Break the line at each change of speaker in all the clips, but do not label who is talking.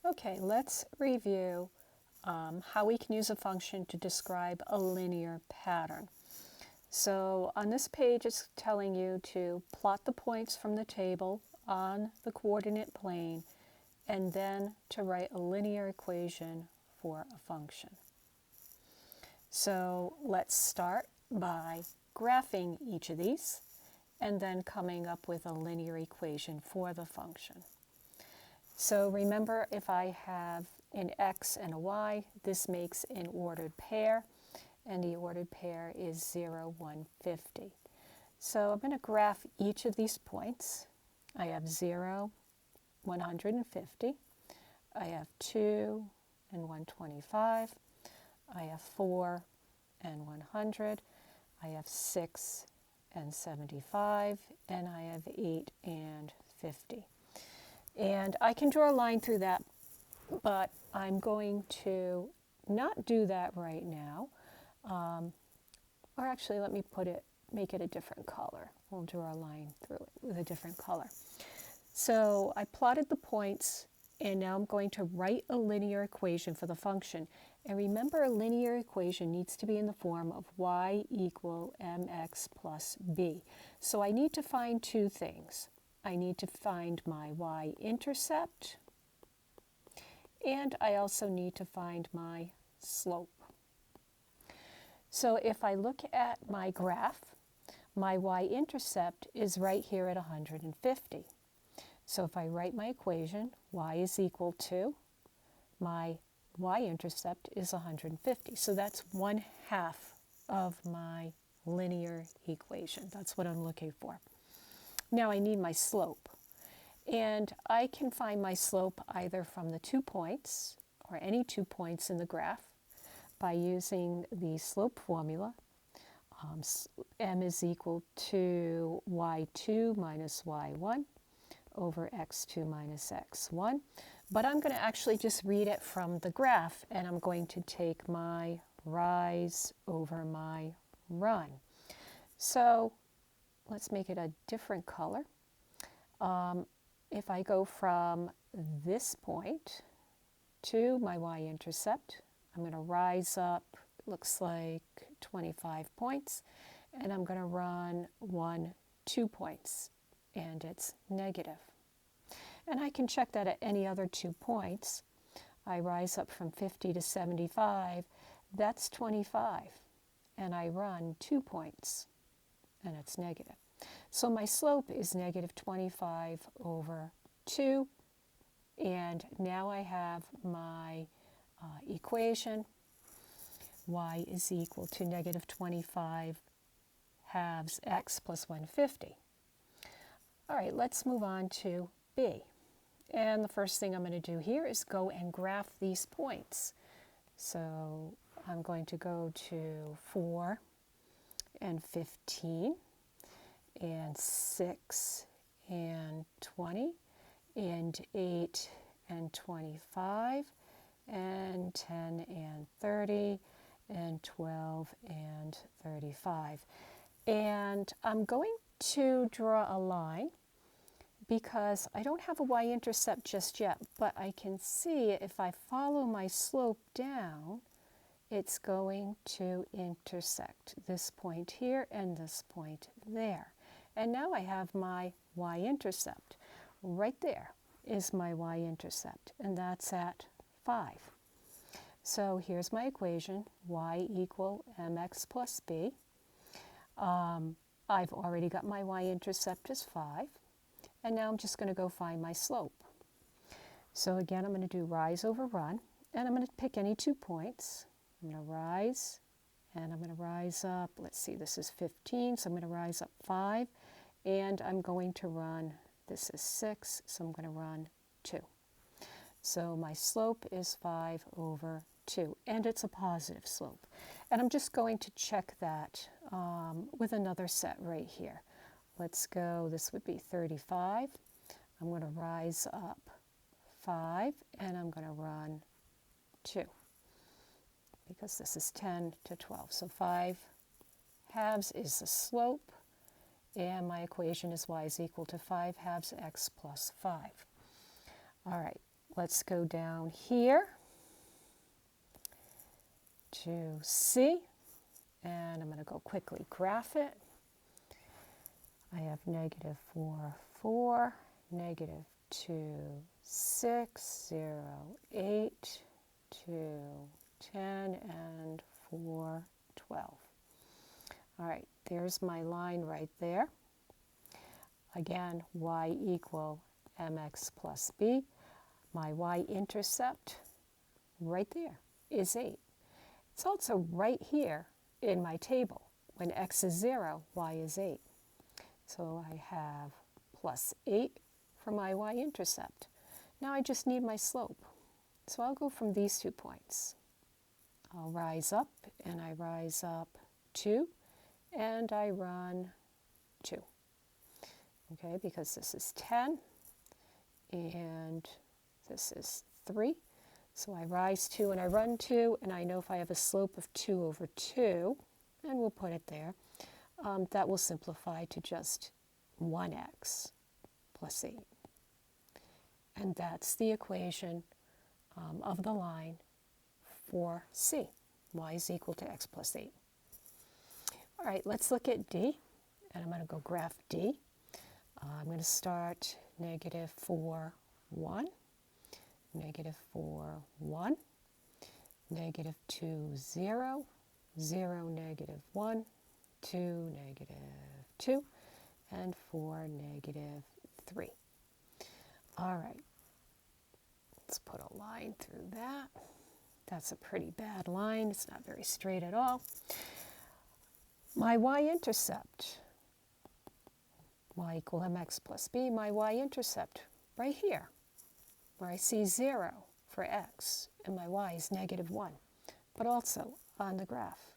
Okay, let's review how we can use a function to describe a linear pattern. So on this page, it's telling you to plot the points from the table on the coordinate plane and then to write a linear equation for a function. So let's start by graphing each of these and then coming up with a linear equation for the function. So remember, if I have an x and a y, this makes an ordered pair, and the ordered pair is 0, 1, 50. So I'm going to graph each of these points. I have 0, 150. I have 2 and 125. I have 4 and 100. I have 6 and 75. And I have 8 and 50. And I can draw a line through that, but I'm going to not do that right now. Or actually, let me make it a different color. We'll draw a line through it with a different color. So I plotted the points, and now I'm going to write a linear equation for the function. And remember, a linear equation needs to be in the form of y equal mx plus b. So I need to find two things. I need to find my y-intercept, and I also need to find my slope. So if I look at my graph, my y-intercept is right here at 150. So if I write my equation, y is equal to, my y-intercept is 150. So that's 1/2 of my linear equation. That's what I'm looking for. Now I need my slope. And I can find my slope either from the 2 points or any 2 points in the graph by using the slope formula. M is equal to y2 minus y1 over x2 minus x1. But I'm going to actually just read it from the graph, and I'm going to take my rise over my run. So let's make it a different color. If I go from this point to my y-intercept, I'm going to rise up, looks like 25 points, and I'm going to run 2 points, and it's negative. And I can check that at any other 2 points. I rise up from 50 to 75, that's 25, and I run 2 points, and it's negative. So my slope is negative 25 over 2, and now I have my equation. Y is equal to negative 25 halves x plus 150. All right, let's move on to B. And the first thing I'm going to do here is go and graph these points. So I'm going to go to 4 and 15. And 6 and 20, and 8 and 25, and 10 and 30, and 12 and 35. And I'm going to draw a line because I don't have a y-intercept just yet, but I can see if I follow my slope down, it's going to intersect this point here and this point there. And now I have my y-intercept. Right there is my y-intercept, and that's at 5. So here's my equation, y equal mx plus b. I've already got my y-intercept as 5, and now I'm just going to go find my slope. So again, I'm going to do rise over run, and I'm going to pick any 2 points. I'm going to rise, and I'm going to rise up, let's see, this is 15, so I'm going to rise up 5, and I'm going to run, this is 6, so I'm going to run 2. So my slope is 5 over 2, and it's a positive slope. And I'm just going to check that with another set right here. Let's go, this would be 35. I'm going to rise up 5, and I'm going to run 2. Because this is 10 to 12. So 5 halves is the slope, and my equation is y is equal to 5 halves x plus 5. All right, let's go down here to C, and I'm going to go quickly graph it. I have negative 4, 4, negative 2, 6, 0, 8, 2, 10, and 4, 12. All right, there's my line right there. Again, y equal mx plus b. My y-intercept right there is 8. It's also right here in my table. When x is 0, y is 8. So I have plus 8 for my y-intercept. Now I just need my slope. So I'll go from these 2 points. I'll rise up, and I rise up 2, and I run 2. Okay, because this is 10, and this is 3. So I rise 2 and I run 2, and I know if I have a slope of 2 over 2, and we'll put it there, that will simplify to just 1x plus 8. And that's the equation of the line for C. Y is equal to x plus 8. All right, let's look at D, and I'm going to go graph D. I'm going to start negative 4, 1, negative 4, 1, negative 2, 0, 0, negative 1, 2, negative 2, and 4, negative 3. All right, let's put a line through that. That's a pretty bad line. It's not very straight at all. My y-intercept, y equal mx plus b, my y-intercept right here, where I see 0 for x, and my y is negative 1, but also on the graph,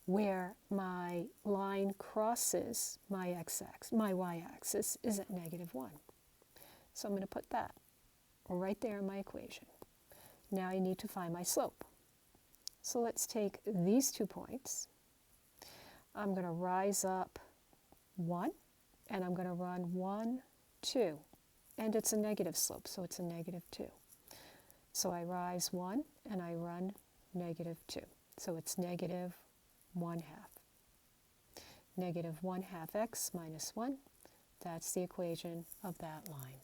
where my line crosses my x-axis, my y-axis is at negative 1. So I'm going to put that right there in my equation. Now I need to find my slope. So let's take these 2 points. I'm going to rise up 1, and I'm going to run 1, 2. And it's a negative slope, so it's a negative 2. So I rise 1, and I run negative 2. So it's negative 1/2. Negative 1/2 x minus 1. That's the equation of that line.